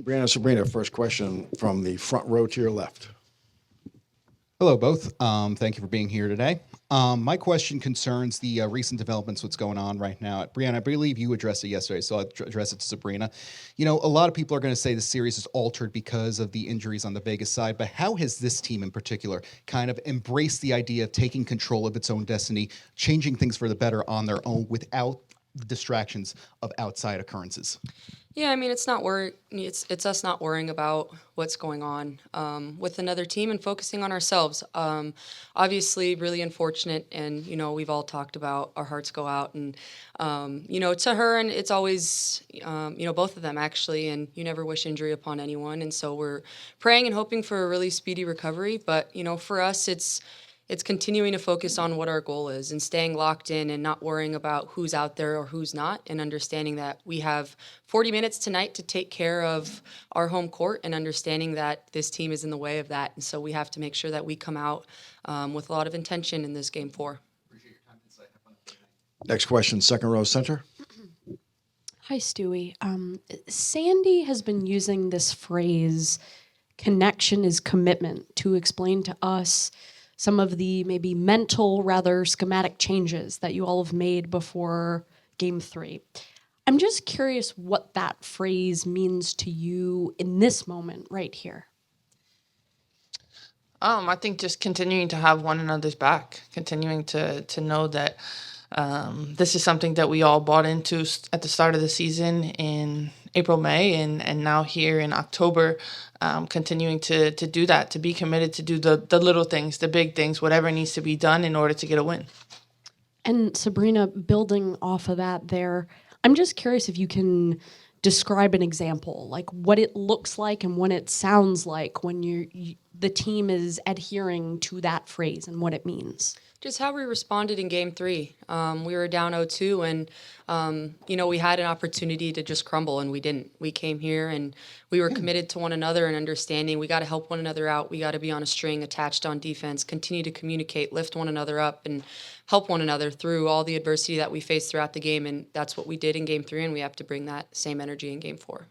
Breanna, Sabrina, first question from the front row to your left. Hello, both. Thank you for being here today. My question concerns the recent developments, what's going on right now. Breanna, I believe you addressed it yesterday, so I'll address it to Sabrina. You know, a lot of people are going to say the series is altered because of the injuries on the Vegas side, but how has this team in particular kind of embraced the idea of taking control of its own destiny, changing things for the better on their own without the distractions of outside occurrences? Yeah, I mean, it's not it's us not worrying about what's going on with another team and focusing on ourselves. Obviously, really unfortunate, and we've all talked about our hearts go out, and to her, and it's always both of them actually, and you never wish injury upon anyone, and so we're praying and hoping for a really speedy recovery. But for us, it's continuing to focus on what our goal is and staying locked in and not worrying about who's out there or who's not, and understanding that we have 40 minutes tonight to take care of our home court, and understanding that this team is in the way of that. And so we have to make sure that we come out with a lot of intention in this game 4. Appreciate your time and insight. Next question, second row center. Hi, Stewie. Sandy has been using this phrase, connection is commitment, to explain to us some of the maybe mental, rather schematic changes that you all have made before Game 3. I'm just curious what that phrase means to you in this moment right here. I think just continuing to have one another's back, continuing to know that this is something that we all bought into at the start of the season in April, May, and now here in October, continuing to do that, to be committed to do the little things, the big things, whatever needs to be done in order to get a win. And Sabrina, building off of that there, I'm just curious if you can describe an example, like what it looks like and what it sounds like when the team is adhering to that phrase and what it means. Just how we responded in Game 3. We were down 0-2, and we had an opportunity to just crumble, and we didn't. We came here, and we were committed to one another and understanding we got to help one another out. We got to be on a string, attached on defense, continue to communicate, lift one another up, and help one another through all the adversity that we faced throughout the game. And that's what we did in Game 3, and we have to bring that same energy in Game 4.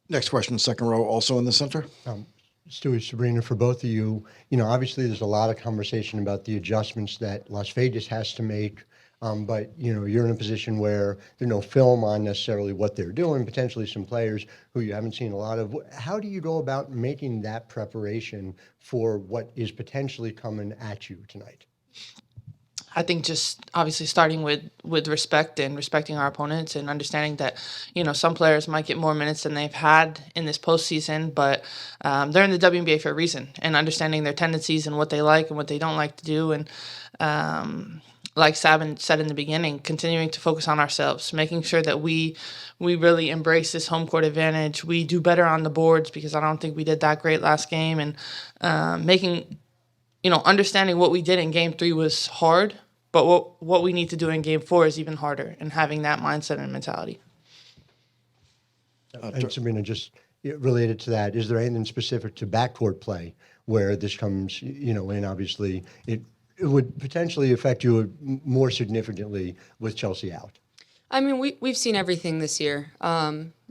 Next question, second row, also in the center. Stewie, Sabrina, for both of you, obviously there's a lot of conversation about the adjustments that Las Vegas has to make, but, you're in a position where there's no film on necessarily what they're doing, potentially some players who you haven't seen a lot of. How do you go about making that preparation for what is potentially coming at you tonight? I think just obviously starting with respect and respecting our opponents and understanding that, some players might get more minutes than they've had in this postseason, but they're in the WNBA for a reason, and understanding their tendencies and what they like and what they don't like to do. And like Sabin said in the beginning, continuing to focus on ourselves, making sure that we really embrace this home court advantage. We do better on the boards, because I don't think we did that great last game, and understanding what we did in Game 3 was hard, but what we need to do in Game 4 is even harder, and having that mindset and mentality. And Sabrina, just related to that, is there anything specific to backcourt play where this comes, in? Obviously, it would potentially affect you more significantly with Chelsea out. I mean, we've seen everything this year.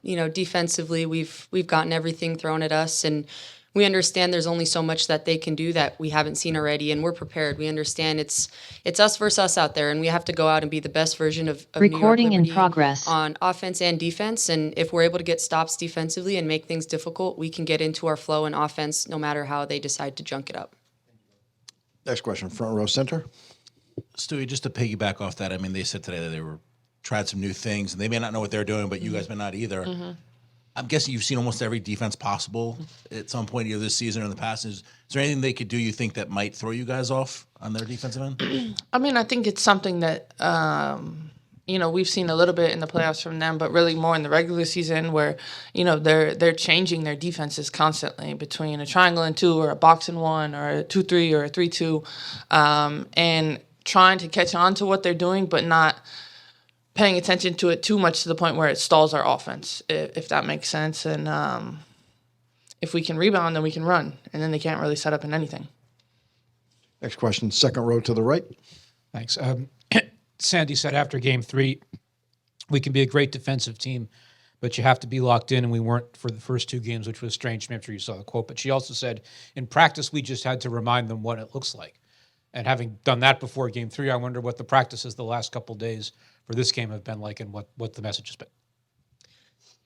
Defensively, we've gotten everything thrown at us, and we understand there's only so much that they can do that we haven't seen already, and we're prepared. We understand it's us versus us out there, and we have to go out and be the best version of Recording New York in progress on offense and defense. And if we're able to get stops defensively and make things difficult, we can get into our flow and offense no matter how they decide to junk it up. Next question, front row center. Stewie, just to piggyback off that, I mean, they said today that they tried some new things, and they may not know what they're doing, but you guys may not either. Mm-hmm. I'm guessing you've seen almost every defense possible at some point either this season or in the past. Is there anything they could do you think that might throw you guys off on their defensive end? I mean, I think it's something that, we've seen a little bit in the playoffs from them, but really more in the regular season where, they're changing their defenses constantly between a triangle and 2 or a box and 1 or a 2-3 or a 3-2, and trying to catch on to what they're doing, but not paying attention to it too much to the point where it stalls our offense, if that makes sense. And if we can rebound, then we can run, and then they can't really set up in anything. Next question, second row to the right. Thanks. Sandy said after Game 3, we can be a great defensive team, but you have to be locked in, and we weren't for the first two games, which was strange. I'm sure you saw the quote, but she also said, in practice, we just had to remind them what it looks like. And having done that before game 3, I wonder what the practices the last couple of days for this game have been like and what the message has been.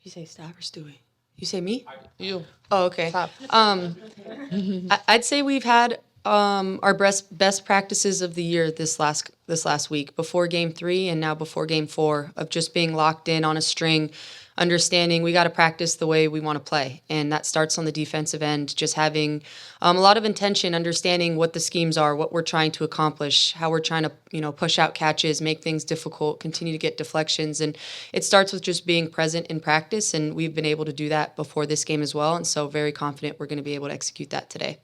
You say Stav or Stewie? You say me? You. Oh, okay. I'd say we've had our best practices of the year this last week, before game 3 and now before game 4, of just being locked in on a string, understanding we got to practice the way we want to play. And that starts on the defensive end, just having a lot of intention, understanding what the schemes are, what we're trying to accomplish, how we're trying to, push out catches, make things difficult, continue to get deflections. And it starts with just being present in practice. And we've been able to do that before this game as well. And so very confident we're going to be able to execute that today.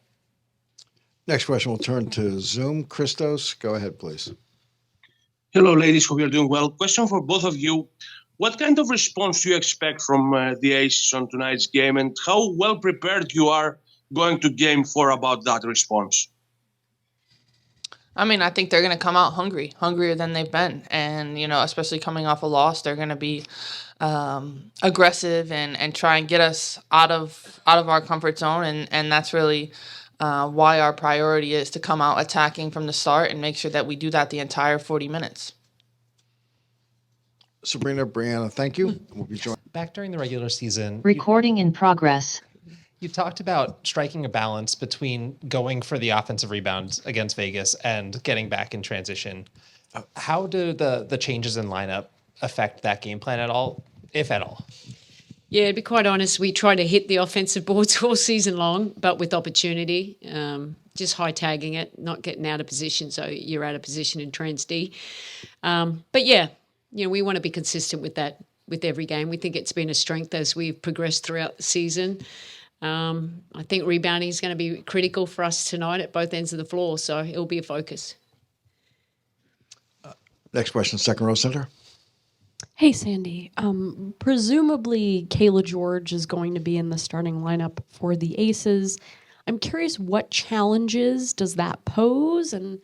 Next question, we'll turn to Zoom. Christos, go ahead, please. Hello, ladies. Hope you're doing well. Question for both of you. What kind of response do you expect from the Aces on tonight's game, and how well prepared you are going to game 4 about that response? I mean, I think they're going to come out hungrier than they've been. And, especially coming off a loss, they're going to be aggressive and try and get us out of our comfort zone. And that's really why our priority is to come out attacking from the start and make sure that we do that the entire 40 minutes. Sabrina, Breanna, thank you. We'll be joined. Back during the regular season, Recording in progress. you talked about striking a balance between going for the offensive rebound against Vegas and getting back in transition. How do the changes in lineup affect that game plan at all, if at all? Yeah, to be quite honest, we try to hit the offensive boards all season long, but with opportunity, just high tagging it, not getting out of position, so you're out of position in trans D. But yeah, we want to be consistent with that with every game. We think it's been a strength as we've progressed throughout the season. I think rebounding is going to be critical for us tonight at both ends of the floor, so it'll be a focus. Next question, second row center. Hey, Sandy. Presumably, Kayla George is going to be in the starting lineup for the Aces. I'm curious, what challenges does that pose? And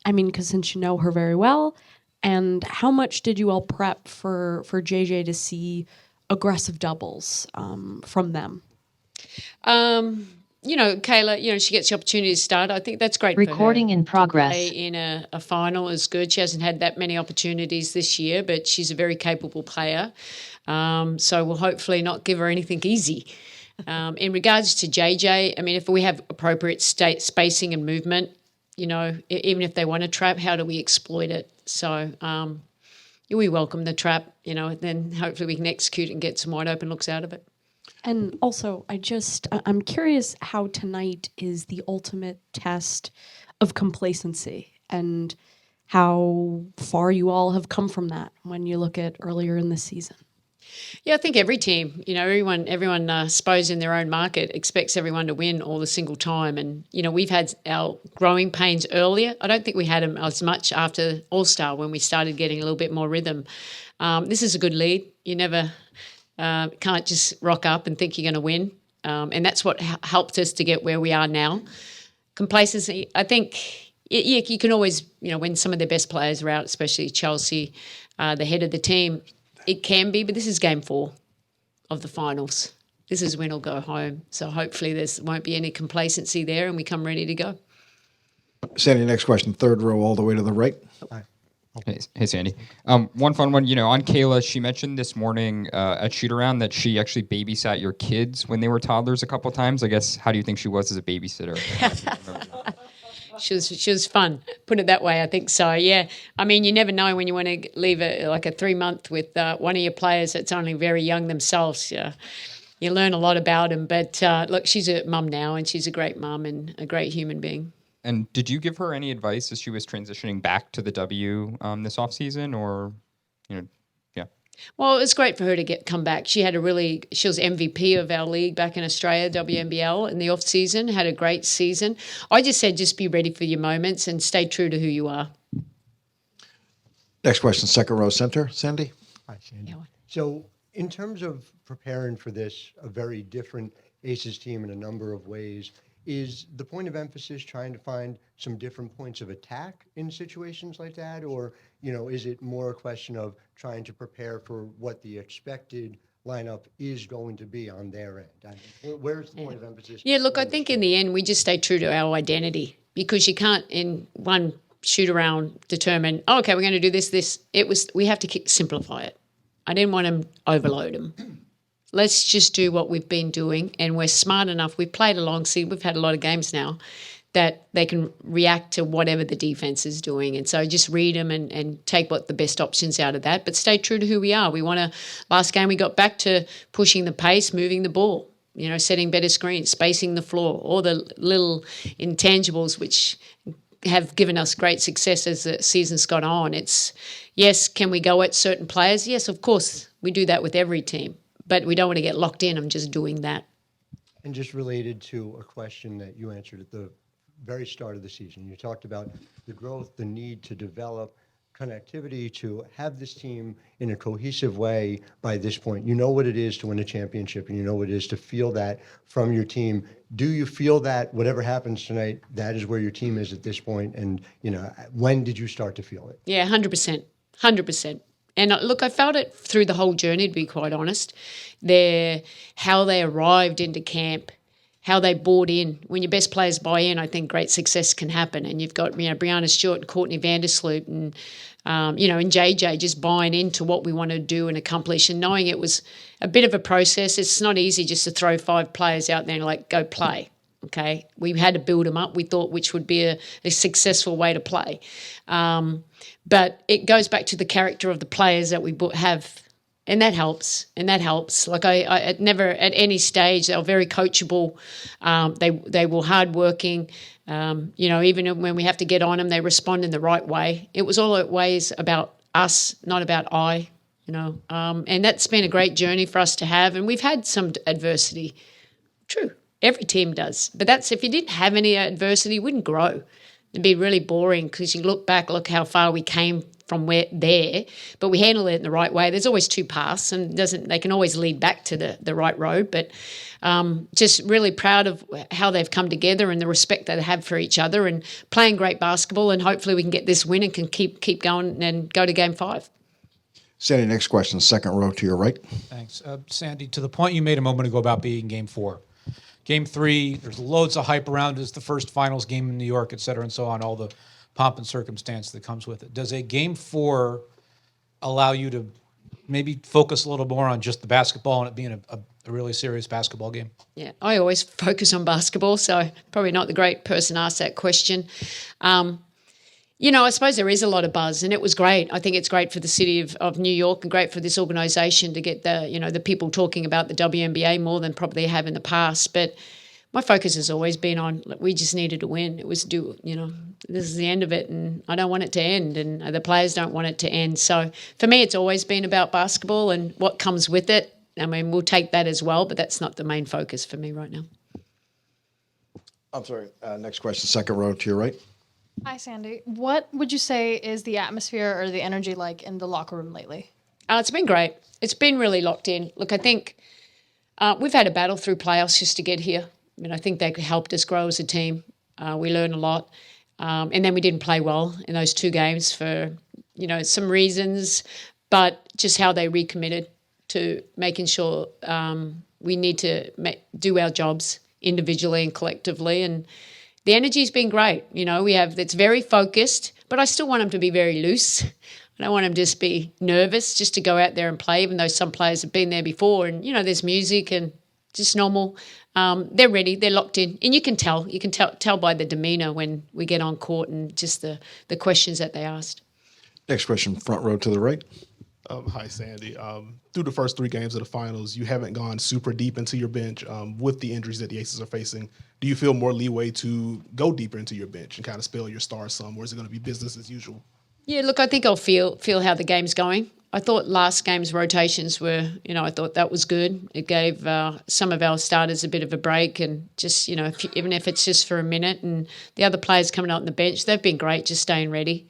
I mean, because since you know her very well, and how much did you all prep for JJ to see aggressive doubles from them? Kayla, she gets the opportunity to start. I think that's great. Recording for her. in progress. Play in a final is good. She hasn't had that many opportunities this year, but she's a very capable player. So we'll hopefully not give her anything easy. In regards to JJ, I mean, if we have appropriate spacing and movement, even if they want to trap, how do we exploit it? So we welcome the trap, and then hopefully we can execute and get some wide open looks out of it. And also, I'm curious how tonight is the ultimate test of complacency and how far you all have come from that when you look at earlier in the season. Yeah, I think every team, everyone suppose in their own market expects everyone to win all the single time. And, we've had our growing pains earlier. I don't think we had them as much after All-Star when we started getting a little bit more rhythm. This is a good lead. You never can't just rock up and think you're going to win. And that's what helped us to get where we are now. Complacency, I think you can always, when some of their best players are out, especially Chelsea, the head of the team, it can be, but this is game 4 of the finals. This is win or go home. So hopefully there won't be any complacency there and we come ready to go. Sandy, next question, third row all the way to the right. Hey, Sandy. One fun one, on Kayla, she mentioned this morning at shoot-around that she actually babysat your kids when they were toddlers a couple times. I guess, how do you think she was as a babysitter? She was fun, put it that way, I think so, yeah. I mean, you never know when you want to leave a 3-month with one of your players that's only very young themselves. You learn a lot about them. But, look, she's a mum now, and she's a great mum and a great human being. And did you give her any advice as she was transitioning back to the W this offseason, or, yeah? Well, it was great for her to come back. She was MVP of our league back in Australia, WNBL, in the off season, had a great season. I just said just be ready for your moments and stay true to who you are. Next question, second row center, Sandy. Hi, Sandy. So in terms of preparing for this, a very different Aces team in a number of ways, is the point of emphasis trying to find some different points of attack in situations like that? Or, is it more a question of trying to prepare for what the expected lineup is going to be on their end? Where's the point of emphasis? Yeah, look, I think in the end we just stay true to our identity, because you can't in one shoot around determine, oh, okay, we're going to do this. We have to simplify it. I didn't want to overload them. Let's just do what we've been doing, and we're smart enough. We've played along, we've had a lot of games now, that they can react to whatever the defense is doing. And so just read them and take what the best options out of that, but stay true to who we are. Last game we got back to pushing the pace, moving the ball, setting better screens, spacing the floor, all the little intangibles which have given us great success as the season's gone on. It's, yes, can we go at certain players? Yes, of course. We do that with every team, but we don't want to get locked in on just doing that. And just related to a question that you answered at the very start of the season, you talked about the growth, the need to develop connectivity, to have this team in a cohesive way by this point. You know what it is to win a championship, and you know what it is to feel that from your team. Do you feel that whatever happens tonight, that is where your team is at this point? And, when did you start to feel it? Yeah, 100%. 100%. And look, I felt it through the whole journey, to be quite honest. How they arrived into camp, how they bought in. When your best players buy in, I think great success can happen. And you've got, Breanna, Stewart, and Courtney Vandersloot, and and JJ just buying into what we want to do and accomplish, and knowing it was a bit of a process. It's not easy just to throw 5 players out there and go play. Okay, we had to build them up. We thought which would be a successful way to play. But it goes back to the character of the players that we have, and that helps. Like I never at any stage, they were very coachable. They were hardworking. Even when we have to get on them, they respond in the right way. It was always about us, not about I. And that's been a great journey for us to have. And we've had some adversity. True. Every team does. But if you didn't have any adversity, you wouldn't grow. It'd be really boring, because you look back, how far we came from there, but we handle it in the right way. There's always 2 paths, and they can always lead back to the right road. But just really proud of how they've come together and the respect that they have for each other, and playing great basketball. And hopefully we can get this win and can keep going and go to Game 5. Sandy, next question, second row to your right. Thanks. Sandy, to the point you made a moment ago about being Game 4. Game 3, there's loads of hype around it. It's the first finals game in New York, et cetera, and so on, all the pomp and circumstance that comes with it. Does a Game 4 allow you to maybe focus a little more on just the basketball and it being a really serious basketball game? Yeah, I always focus on basketball, so probably not the great person to ask that question. I suppose there is a lot of buzz, and it was great. I think it's great for the city of New York, and great for this organisation to get the people talking about the WNBA more than probably they have in the past. But my focus has always been on, we just needed to win. It was this is the end of it, and I don't want it to end, and the players don't want it to end. So for me, it's always been about basketball and what comes with it. I mean, we'll take that as well, but that's not the main focus for me right now. I'm sorry. Next question, second row to your right. Hi, Sandy. What would you say is the atmosphere or the energy like in the locker room lately? It's been great. It's been really locked in. Look, I think we've had a battle through playoffs just to get here. I mean, I think they helped us grow as a team. We learned a lot. And then we didn't play well in those 2 games for, some reasons, but just how they recommitted to making sure we need to do our jobs individually and collectively. And the energy's been great. It's very focused, but I still want them to be very loose. I don't want them to just be nervous just to go out there and play, even though some players have been there before. And, there's music and just normal. They're ready. They're locked in. And you can tell by the demeanour when we get on court and just the questions that they asked. Next question, front row to the right. Hi, Sandy. Through the first 3 games of the finals, you haven't gone super deep into your bench with the injuries that the Aces are facing. Do you feel more leeway to go deeper into your bench and kind of spell your stars some, or is it going to be business as usual? Yeah, look, I think I'll feel how the game's going. I thought last game's rotations were, I thought that was good. It gave some of our starters a bit of a break, and just, even if it's just for a minute, and the other players coming out on the bench, they've been great, just staying ready.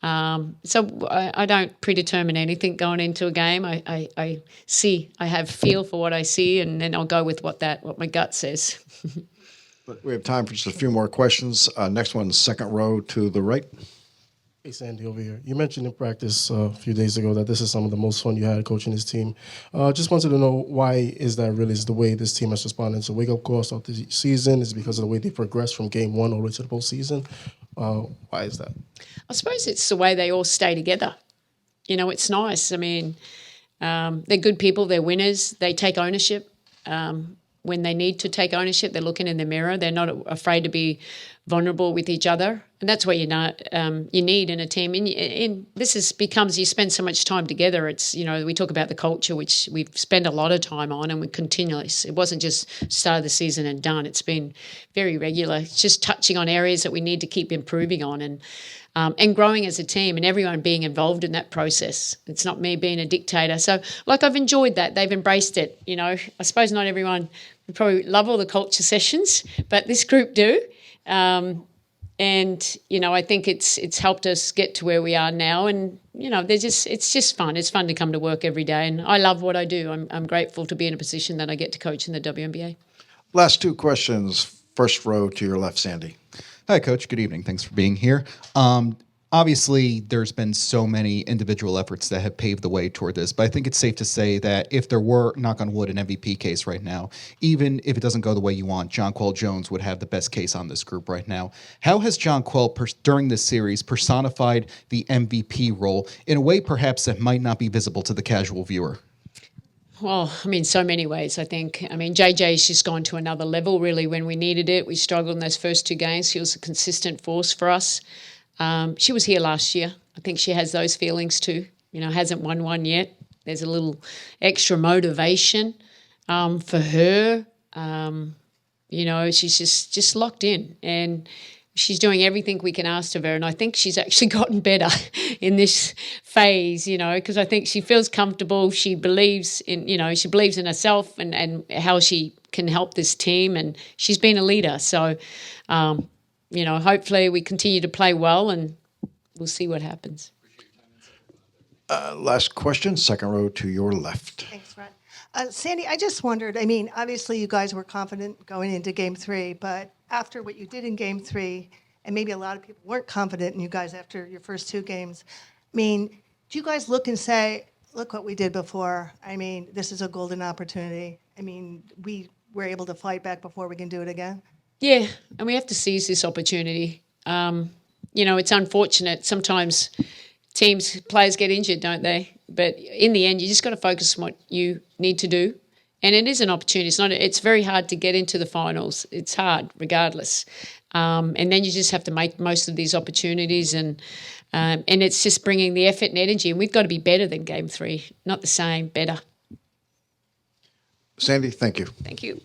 So I don't predetermine anything going into a game. I have feel for what I see, and then I'll go with what my gut says. But we have time for just a few more questions. Next one, second row to the right. Hey, Sandy over here. You mentioned in practice a few days ago that this is some of the most fun you had coaching this team. Just wanted to know, why is that really is the way this team has responded? It's a wake-up call throughout the season? Is it because of the way they progressed from game one all the way to the postseason? Why is that? I suppose it's the way they all stay together. You know, it's nice. I mean, they're good people. They're winners. They take ownership. When they need to take ownership, they're looking in the mirror. They're not afraid to be vulnerable with each other. And that's what you need in a team. And this becomes, you spend so much time together. It's, you know, we talk about the culture, which we've spent a lot of time on, and we continually, it wasn't just start of the season and done. It's been very regular. It's just touching on areas that we need to keep improving on and growing as a team, and everyone being involved in that process. It's not me being a dictator. So, like, I've enjoyed that. They've embraced it. You know, I suppose not everyone would probably love all the culture sessions, but this group do. And, you know, I think it's helped us get to where we are now. And, you know, it's just fun. It's fun to come to work every day. And I love what I do. I'm grateful to be in a position that I get to coach in the WNBA. Last two questions. First row to your left, Sandy. Hi, Coach. Good evening. Thanks for being here. Obviously, there's been so many individual efforts that have paved the way toward this, but I think it's safe to say that if there were, knock on wood, an MVP case right now, even if it doesn't go the way you want, Jonquel Jones would have the best case on this group right now. How has Jonquel, during this series, personified the MVP role in a way perhaps that might not be visible to the casual viewer? Well, I mean, so many ways, I think. I mean, JJ's just gone to another level, really, when we needed it. We struggled in those first two games. She was a consistent force for us. She was here last year. I think she has those feelings too. You know, hasn't won one yet. There's a little extra motivation for her. You know, she's just locked in, and she's doing everything we can ask of her. And I think she's actually gotten better in this phase, you know, because I think she feels comfortable. She believes in, you know, she believes in herself and how she can help this team. And she's been a leader. So, you know, hopefully we continue to play well, and we'll see what happens. Last question, second row to your left. Thanks, Ron. Sandy, I just wondered, I mean, obviously you guys were confident going into game three, but after what you did in game three, and maybe a lot of people weren't confident in you guys after your first two games, I mean, do you guys look and say, look what we did before? I mean, this is a golden opportunity. I mean, we were able to fight back before, we can do it again? Yeah, and we have to seize this opportunity. You know, it's unfortunate. Sometimes players get injured, don't they? But in the end, you just got to focus on what you need to do. And it is an opportunity. It's very hard to get into the finals. It's hard, regardless. And then you just have to make most of these opportunities, and it's just bringing the effort and energy. And we've got to be better than game three, not the same, better. Sandy, thank you. Thank you.